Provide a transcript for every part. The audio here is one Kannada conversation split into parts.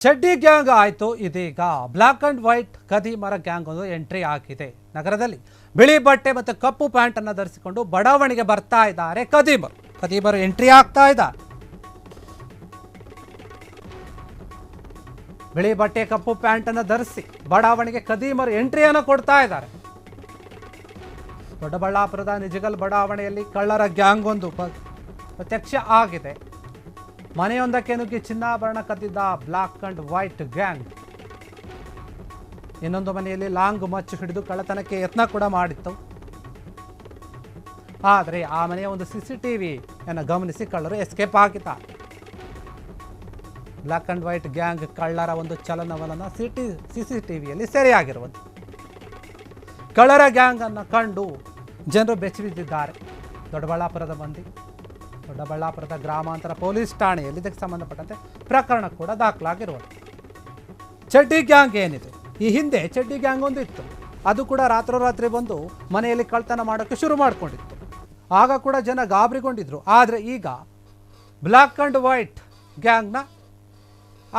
ಚಡ್ಡಿ ಗ್ಯಾಂಗ್ ಆಯಿತು. ಇದೀಗ ಬ್ಲಾಕ್ ಅಂಡ್ ವೈಟ್ ಖದೀಮರ ಗ್ಯಾಂಗ್ ಒಂದು ಎಂಟ್ರಿ ಆಗಿದೆ. ನಗರದಲ್ಲಿ ಬಿಳಿ ಬಟ್ಟೆ ಮತ್ತು ಕಪ್ಪು ಪ್ಯಾಂಟ್ ಅನ್ನು ಧರಿಸಿಕೊಂಡು ಬಡಾವಣೆಗೆ ಬರ್ತಾ ಇದ್ದಾರೆ ಖದೀಮರು ಎಂಟ್ರಿ ಆಗ್ತಾ ಇದ್ದಾರೆ. ಬಿಳಿ ಬಟ್ಟೆ ಕಪ್ಪು ಪ್ಯಾಂಟ್ ಅನ್ನು ಧರಿಸಿ ಬಡಾವಣೆಗೆ ಖದೀಮರು ಎಂಟ್ರಿಯನ್ನು ಕೊಡ್ತಾ ಇದ್ದಾರೆ. ದೊಡ್ಡಬಳ್ಳಾಪುರದ ನಿಜಗಲ್ ಬಡಾವಣೆಯಲ್ಲಿ ಕಳ್ಳರ ಗ್ಯಾಂಗ್ ಒಂದು ಪ್ರತ್ಯಕ್ಷ ಆಗಿದೆ. ಮನೆಯೊಂದಕ್ಕೆ ನುಗ್ಗಿ ಚಿನ್ನಾಭರಣ ಕದ್ದಿದ್ದ ಬ್ಲಾಕ್ ಅಂಡ್ ವೈಟ್ ಗ್ಯಾಂಗ್ ಇನ್ನೊಂದು ಮನೆಯಲ್ಲಿ ಲಾಂಗ್ ಮಚ್ಚು ಹಿಡಿದು ಕಳ್ಳತನಕ್ಕೆ ಯತ್ನ ಕೂಡ ಮಾಡಿತ್ತು. ಆದರೆ ಆ ಮನೆಯ ಒಂದು CCTVಯನ್ನು ಗಮನಿಸಿ ಕಳ್ಳರು ಎಸ್ಕೇಪ್ ಆಗಿದ್ದಾರೆ. ಬ್ಲಾಕ್ ಅಂಡ್ ವೈಟ್ ಗ್ಯಾಂಗ್ ಕಳ್ಳರ ಒಂದು ಚಲನವಲನ CCTVಯಲ್ಲಿ ಸೆರೆಯಾಗಿರುವುದು. ಕಳ್ಳರ ಗ್ಯಾಂಗ್ ಅನ್ನು ಕಂಡು ಜನರು ಬೆಚ್ಚಿಬಿದ್ದಿದ್ದಾರೆ. ದೊಡ್ಡಬಳ್ಳಾಪುರದ ಮಂದಿ ದೊಡ್ಡಬಳ್ಳಾಪುರದ ಗ್ರಾಮಾಂತರ ಪೊಲೀಸ್ ಠಾಣೆಯಲ್ಲಿ ಇದಕ್ಕೆ ಸಂಬಂಧಪಟ್ಟಂತೆ ಪ್ರಕರಣ ಕೂಡ ದಾಖಲಾಗಿರುವುದು. ಚಡ್ಡಿ ಗ್ಯಾಂಗ್ ಏನಿದೆ, ಈ ಹಿಂದೆ ಚಡ್ಡಿ ಗ್ಯಾಂಗ್ ಒಂದು ಇತ್ತು. ಅದು ಕೂಡ ರಾತ್ರೋರಾತ್ರಿ ಬಂದು ಮನೆಯಲ್ಲಿ ಕಳ್ತನ ಮಾಡೋಕ್ಕೆ ಶುರು ಮಾಡಿಕೊಂಡಿತ್ತು. ಆಗ ಕೂಡ ಜನ ಗಾಬರಿಗೊಂಡಿದ್ರು. ಆದರೆ ಈಗ ಬ್ಲಾಕ್ ಅಂಡ್ ವೈಟ್ ಗ್ಯಾಂಗ್ನ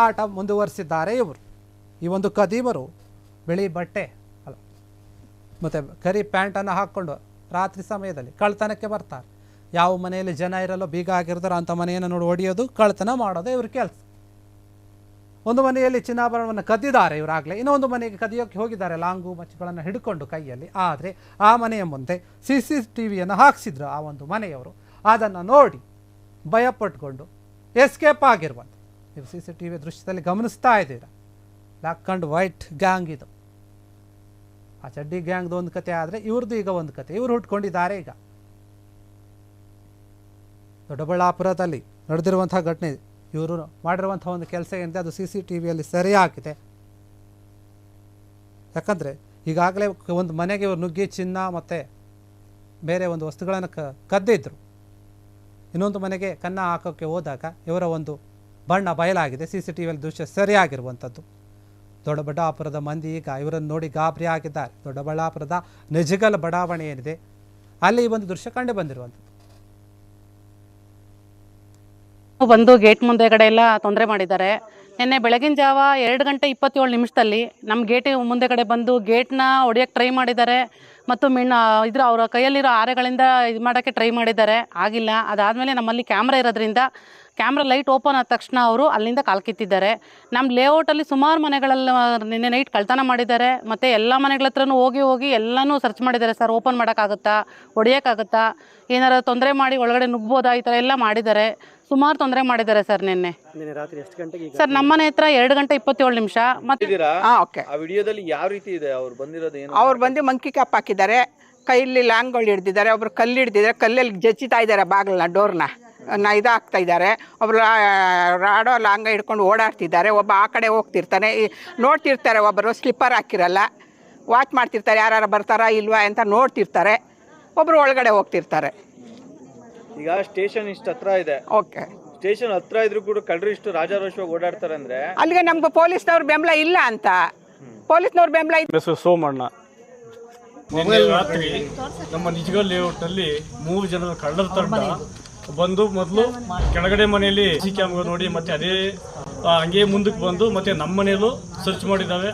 ಆಟ ಮುಂದುವರಿಸಿದ್ದಾರೆ ಇವರು. ಈ ಒಂದು ಖದೀಮರು ಬಿಳಿ ಬಟ್ಟೆ ಮತ್ತು ಕರಿ ಪ್ಯಾಂಟನ್ನು ಹಾಕ್ಕೊಂಡು ರಾತ್ರಿ ಸಮಯದಲ್ಲಿ ಕಳ್ತನಕ್ಕೆ ಬರ್ತಾರೆ. ಯಾವ ಮನೆಯಲ್ಲಿ ಜನ ಇರಲ್ಲೋ, ಬೀಗ ಆಗಿರ್ತಾರೋ ಅಂಥ ಮನೆಯನ್ನು ನೋಡಿ ಹೊಡೆಯೋದು, ಕಳ್ತನ ಮಾಡೋದೇ ಇವ್ರ ಕೆಲಸ. ಒಂದು ಮನೆಯಲ್ಲಿ ಚಿನ್ನಾಭರಣವನ್ನು ಕದ್ದಿದ್ದಾರೆ ಇವರಾಗಲೇ. ಇನ್ನೊಂದು ಮನೆಗೆ ಕದಿಯೋಕ್ಕೆ ಹೋಗಿದ್ದಾರೆ ಲಾಂಗು ಮಚ್ಚುಗಳನ್ನು ಹಿಡ್ಕೊಂಡು ಕೈಯಲ್ಲಿ. ಆದರೆ ಆ ಮನೆಯ ಮುಂದೆ CCTVಯನ್ನು ಹಾಕಿಸಿದ್ರು ಆ ಒಂದು ಮನೆಯವರು. ಅದನ್ನು ನೋಡಿ ಭಯಪಟ್ಟುಕೊಂಡು ಎಸ್ಕೇಪ್ ಆಗಿರುವಂಥ ನೀವು CCTV ದೃಶ್ಯದಲ್ಲಿ ಗಮನಿಸ್ತಾ ಇದ್ದೀರಾ. ಬ್ಲ್ಯಾಕ್ ಆ್ಯಂಡ್ ವೈಟ್ ಗ್ಯಾಂಗ್ ಇದು. ಆ ಚಡ್ಡಿ ಗ್ಯಾಂಗ್ದು ಒಂದು ಕತೆ ಆದರೆ ಇವ್ರದ್ದು ಈಗ ಒಂದು ಕತೆ. ಇವರು ಹುಟ್ಕೊಂಡಿದ್ದಾರೆ ಈಗ. ದೊಡ್ಡಬಳ್ಳಾಪುರದಲ್ಲಿ ನಡೆದಿರುವಂಥ ಘಟನೆ, ಇವರು ಮಾಡಿರುವಂಥ ಒಂದು ಕೆಲಸ ಏನಿದೆ ಅದು CCTVಯಲ್ಲಿ ಸೆರೆಯಾಗಿದೆ. ಯಾಕಂದರೆ ಈಗಾಗಲೇ ಒಂದು ಮನೆಗೆ ಇವರು ನುಗ್ಗಿ ಚಿನ್ನ ಮತ್ತು ಬೇರೆ ಒಂದು ವಸ್ತುಗಳನ್ನು ಕದ್ದಿದ್ರು. ಇನ್ನೊಂದು ಮನೆಗೆ ಕನ್ನ ಹಾಕೋಕ್ಕೆ ಹೋದಾಗ ಇವರ ಒಂದು ಬಣ್ಣ ಬಯಲಾಗಿದೆ. CCTVಯಲ್ಲಿ ದೃಶ್ಯ ಸರಿಯಾಗಿರುವಂಥದ್ದು. ದೊಡ್ಡಬಳ್ಳಾಪುರದ ಮಂದಿ ಈಗ ಇವರನ್ನು ನೋಡಿ ಗಾಬರಿ ಆಗಿದ್ದಾರೆ. ದೊಡ್ಡಬಳ್ಳಾಪುರದ ನಿಜಗಲ್ ಬಡಾವಣೆ ಏನಿದೆ ಅಲ್ಲಿ ಈ ಒಂದು ದೃಶ್ಯ ಕಂಡು ಬಂದಿರುವಂಥದ್ದು. ಬಂದು ಗೇಟ್ ಮುಂದೆ ಕಡೆ ಎಲ್ಲ ತೊಂದರೆ ಮಾಡಿದ್ದಾರೆ. ನಿನ್ನೆ ಬೆಳಗಿನ ಜಾವ 2:27 ನಮ್ಮ ಗೇಟ್ ಮುಂದೆ ಕಡೆ ಬಂದು ಗೇಟ್ನ ಹೊಡೆಯೋಕ್ಕೆ ಟ್ರೈ ಮಾಡಿದ್ದಾರೆ. ಮತ್ತು ಅವರ ಕೈಯಲ್ಲಿರೋ ಆರೆಗಳಿಂದ ಇದು ಮಾಡೋಕ್ಕೆ ಟ್ರೈ ಮಾಡಿದ್ದಾರೆ, ಆಗಿಲ್ಲ. ಅದಾದಮೇಲೆ ನಮ್ಮಲ್ಲಿ ಕ್ಯಾಮ್ರಾ ಇರೋದ್ರಿಂದ ಕ್ಯಾಮ್ರಾ ಲೈಟ್ ಓಪನ್ ಆದ ತಕ್ಷಣ ಅವರು ಅಲ್ಲಿಂದ ಕಾಲ್ಕಿತ್ತಿದ್ದಾರೆ. ನಮ್ಮ ಲೇಔಟಲ್ಲಿ ಸುಮಾರು ಮನೆಗಳಲ್ಲಿ ನಿನ್ನೆ ನೈಟ್ ಕಳ್ತನ ಮಾಡಿದ್ದಾರೆ. ಮತ್ತು ಎಲ್ಲ ಮನೆಗಳ ಹತ್ರನೂ ಹೋಗಿ ಎಲ್ಲನೂ ಸರ್ಚ್ ಮಾಡಿದ್ದಾರೆ. ಸರ್, ಓಪನ್ ಮಾಡೋಕ್ಕಾಗುತ್ತಾ, ಹೊಡೆಯೋಕ್ಕಾಗುತ್ತಾ, ಏನಾರು ತೊಂದರೆ ಮಾಡಿ ಒಳಗಡೆ ನುಗ್ಬೋದಾ, ಈ ಥರ ಎಲ್ಲ ಮಾಡಿದ್ದಾರೆ. ಸುಮಾರು ತೊಂದರೆ ಮಾಡಿದ್ದಾರೆ ಸರ್. ನಿನ್ನೆ ರಾತ್ರಿ ಎಷ್ಟು ಗಂಟೆಗೆ ಸರ್ ನಮ್ಮನೆ ಹತ್ರ 2:27 ಮತ್ತೆ ವಿಡಿಯೋದಲ್ಲಿ ಯಾವ ರೀತಿ ಇದೆ ಅವ್ರು ಬಂದಿರೋದು? ಏನು ಅವ್ರು ಬಂದು ಮಂಕಿ ಕ್ಯಾಪ್ ಹಾಕಿದ್ದಾರೆ, ಕೈಯಲ್ಲಿ ಲಾಂಗ್ಗಳು ಹಿಡ್ದಿದ್ದಾರೆ, ಒಬ್ರು ಕಲ್ಲು ಹಿಡ್ದಿದ್ದಾರೆ, ಕಲ್ಲಲ್ಲಿ ಜಚ್ಚಿತಾ ಇದ್ದಾರೆ ಬಾಗಿಲನ್ನ, ಡೋರ್ನ ಇದಾಗ್ತಾ ಇದ್ದಾರೆ. ಒಬ್ರು ರಾಡೋ ಲಾಂಗ ಹಿಡ್ಕೊಂಡು ಓಡಾಡ್ತಿದ್ದಾರೆ. ಒಬ್ಬ ಆ ಕಡೆ ಹೋಗ್ತಿರ್ತಾನೆ, ನೋಡ್ತಿರ್ತಾರೆ. ಒಬ್ಬರು ಸ್ಲಿಪ್ಪರ್ ಹಾಕಿರಲ್ಲ, ವಾಚ್ ಮಾಡ್ತಿರ್ತಾರೆ, ಯಾರು ಬರ್ತಾರಾ ಇಲ್ವಾ ಅಂತ ನೋಡ್ತಿರ್ತಾರೆ. ಒಬ್ಬರು ಒಳಗಡೆ ಹೋಗ್ತಿರ್ತಾರೆ. ಈಗ ಸ್ಟೇಷನ್ ಇಷ್ಟು ಹತ್ರ ಇದೆ, ಓಕೆ, ಸ್ಟೇಷನ್ ಹತ್ರ ಇದ್ರು ಕೂಡ ಕಳ್ಳರು ಇಷ್ಟು ರಾಜಾರೋಷವಾಗಿ ಓಡಾಡ್ತಾರೆ ಅಂದ್ರೆ ಅಲ್ಲಿಗೆ ನಮ್ಗೆ ಪೊಲೀಸ್ನವ್ರ ಬೆಂಬಲ ಇಲ್ಲ ಅಂತ. ಪೊಲೀಸ್ನವ್ರ ಬೆಂಬಲ ಹೆಸರು ಸೋಮಣ್ಣ. ನಿನ್ನೆ ರಾತ್ರಿ ನಮ್ಮ ನಿಜಗಲ್ ಲೇಔಟ್ನಲ್ಲಿ 3 ಜನರ ಕಳ್ಳರ ತಂಡ ಬಂದು ಮೊದಲು ಕೆಳಗಡೆ ಮನೆಯಲ್ಲಿ CC ಕ್ಯಾಮ್ರಾ ನೋಡಿ ಮತ್ತೆ ಅದೇ ಹಂಗೆ ಮುಂದಕ್ಕೆ ಬಂದು ಮತ್ತೆ ನಮ್ಮ ಮನೆಯಲ್ಲೂ ಸರ್ಚ್ ಮಾಡಿದ್ದಾವೆ.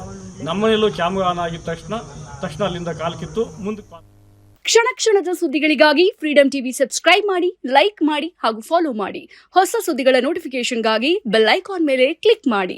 ನಮ್ಮ ಮನೆಯಲ್ಲೂ ಕ್ಯಾಮ್ರಾ ಆನ್ ಆಗಿದ ತಕ್ಷಣ ಅಲ್ಲಿಂದ ಕಾಲ್ ಕಿತ್ತು ಮುಂದಕ್ಕೆ. ಕ್ಷಣ ಕ್ಷಣದ ಸುದ್ದಿಗಳಿಗಾಗಿ ಫ್ರೀಡಂ ಟಿವಿ ಸಬ್ಸ್ಕ್ರೈಬ್ ಮಾಡಿ, ಲೈಕ್ ಮಾಡಿ ಹಾಗೂ ಫಾಲೋ ಮಾಡಿ. ಹೊಸ ಸುದ್ದಿಗಳ ನೋಟಿಫಿಕೇಶನ್ಗಾಗಿ ಬೆಲ್ ಐಕಾನ್ ಮೇಲೆ ಕ್ಲಿಕ್ ಮಾಡಿ.